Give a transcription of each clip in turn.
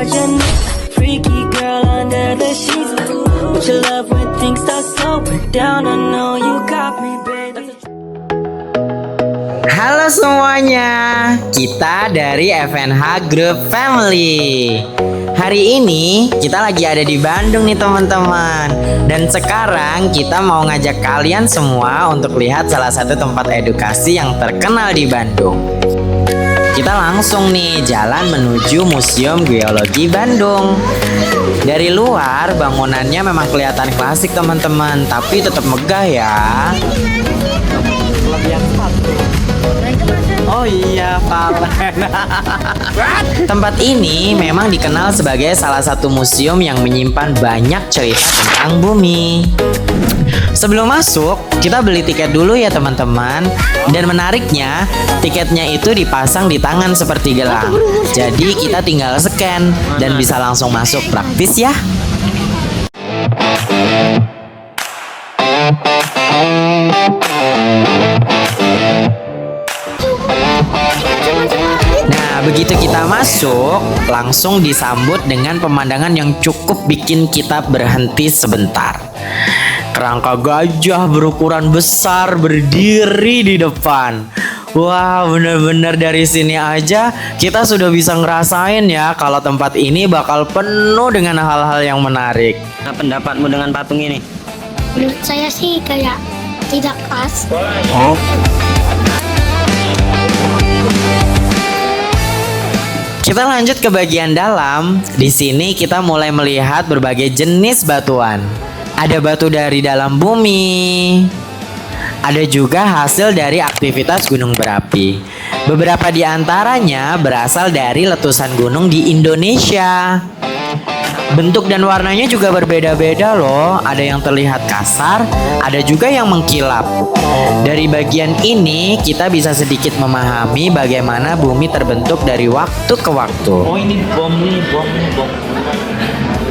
virgin. Freaky girl under the sheets. But you love when things start slowing down. I know you got me, baby. Halo semuanya, kita dari FNH Group Family. Hari ini kita lagi ada di Bandung nih teman-teman. Dan sekarang kita mau ngajak kalian semua untuk lihat salah satu tempat edukasi yang terkenal di Bandung. Kita langsung nih jalan menuju Museum Geologi Bandung. Dari luar bangunannya memang kelihatan klasik teman-teman, tapi tetap megah ya. Kelebihan satu. Oh iya, Valen. Tempat ini memang dikenal sebagai salah satu museum yang menyimpan banyak cerita tentang bumi. Sebelum masuk, kita beli tiket dulu ya teman-teman. Dan menariknya, tiketnya itu dipasang di tangan seperti gelang. Jadi kita tinggal scan dan bisa langsung masuk, praktis ya. Nah, begitu kita masuk, langsung disambut dengan pemandangan yang cukup bikin kita berhenti sebentar. Kerangka gajah berukuran besar berdiri di depan. Wah, bener-bener dari sini aja kita sudah bisa ngerasain ya kalau tempat ini bakal penuh dengan hal-hal yang menarik. Nah, pendapatmu dengan patung ini? Menurut saya sih kayak tidak pas. Kita lanjut ke bagian dalam. Di sini kita mulai melihat berbagai jenis batuan. Ada batu dari dalam bumi. Ada juga hasil dari aktivitas gunung berapi. Beberapa di antaranya berasal dari letusan gunung di Indonesia. Bentuk dan warnanya juga berbeda-beda loh. Ada yang terlihat kasar, ada juga yang mengkilap. Dari bagian ini kita bisa sedikit memahami bagaimana bumi terbentuk dari waktu ke waktu. Oh, ini bom.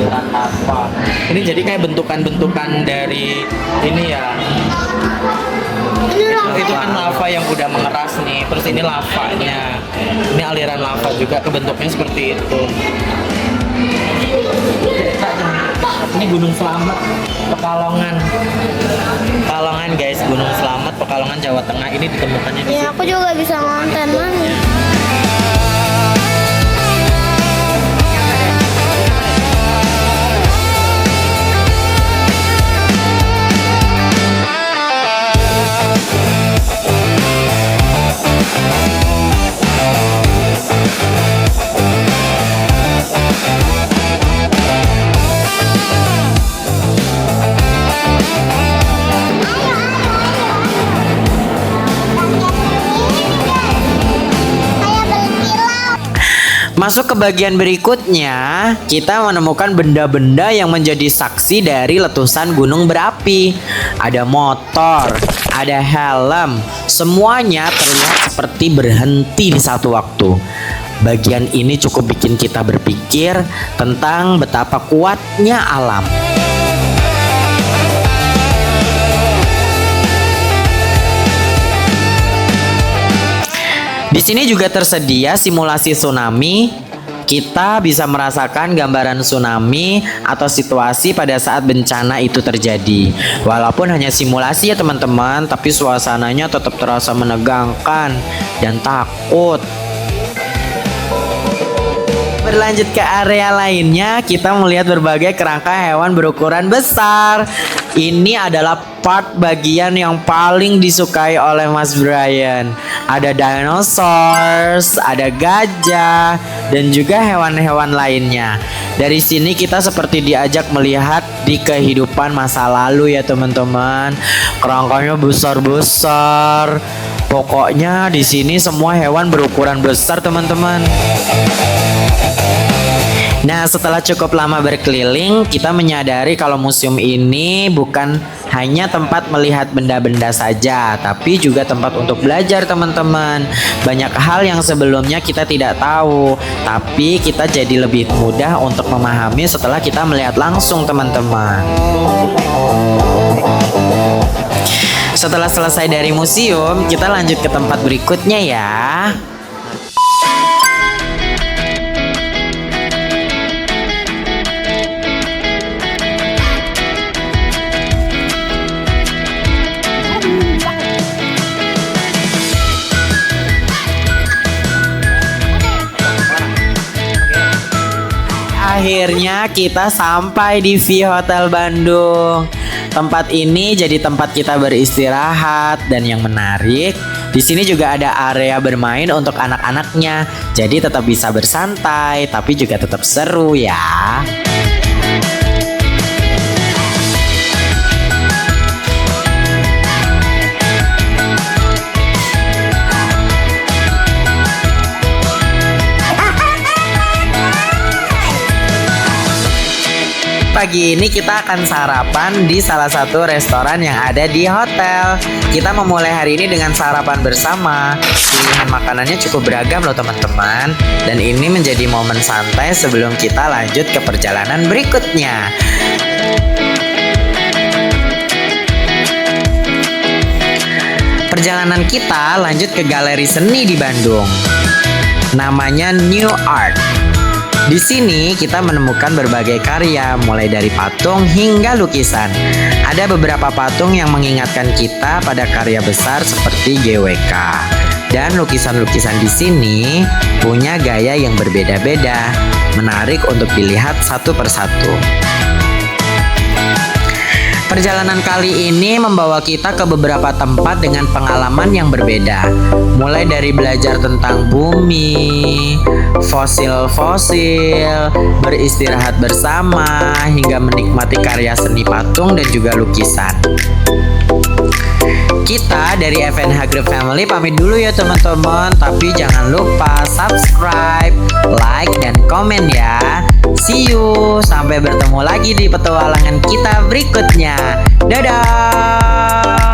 Apa? Ini jadi kayak bentukan-bentukan dari ini ya. Itu kan lava yang udah mengeras nih. Terus ini lavanya. Ini aliran lava juga, kebentuknya seperti itu. Ini Gunung Slamet Pekalongan. Pekalongan guys, Gunung Slamet Pekalongan Jawa Tengah. Ini ditemukannya di Ya, aku juga bisa ngonten Mami. Masuk ke bagian berikutnya, kita menemukan benda-benda yang menjadi saksi dari letusan gunung berapi. Ada motor, ada helm, semuanya terlihat seperti berhenti di satu waktu. Bagian ini cukup bikin kita berpikir tentang betapa kuatnya alam. Di sini juga tersedia simulasi tsunami. Kita bisa merasakan gambaran tsunami atau situasi pada saat bencana itu terjadi. Walaupun hanya simulasi ya teman-teman, tapi suasananya tetap terasa menegangkan dan takut. Berlanjut ke area lainnya, kita melihat berbagai kerangka hewan berukuran besar. Ini adalah part bagian yang paling disukai oleh Mas Brian. Ada dinosaurs, ada gajah, dan juga hewan-hewan lainnya. Dari sini kita seperti diajak melihat di kehidupan masa lalu ya teman-teman. Kerangkanya besar-besar. Pokoknya di sini semua hewan berukuran besar teman-teman. Nah, setelah cukup lama berkeliling, kita menyadari kalau museum ini bukan hanya tempat melihat benda-benda saja, tapi juga tempat untuk belajar teman-teman. Banyak hal yang sebelumnya kita tidak tahu, tapi kita jadi lebih mudah untuk memahami setelah kita melihat langsung teman-teman. Setelah selesai dari museum, kita lanjut ke tempat berikutnya ya. Akhirnya kita sampai di V Hotel Bandung. Tempat ini jadi tempat kita beristirahat dan yang menarik, di sini juga ada area bermain untuk anak-anaknya. Jadi tetap bisa bersantai tapi juga tetap seru ya. Pagi ini kita akan sarapan di salah satu restoran yang ada di hotel. Kita memulai hari ini dengan sarapan bersama. Pilihan makanannya cukup beragam loh teman-teman. Dan ini menjadi momen santai sebelum kita lanjut ke perjalanan berikutnya. Perjalanan kita lanjut ke galeri seni di Bandung. Namanya New Art. Di sini kita menemukan berbagai karya, mulai dari patung hingga lukisan. Ada beberapa patung yang mengingatkan kita pada karya besar seperti GWK. Dan lukisan-lukisan di sini punya gaya yang berbeda-beda, menarik untuk dilihat satu persatu. Perjalanan kali ini membawa kita ke beberapa tempat dengan pengalaman yang berbeda. Mulai dari belajar tentang bumi, fosil-fosil, beristirahat bersama, hingga menikmati karya seni patung dan juga lukisan. Kita dari FNH Group Family pamit dulu ya teman-teman. Tapi jangan lupa subscribe, like, dan komen ya. See you, sampai bertemu lagi di petualangan kita berikutnya. Dadah.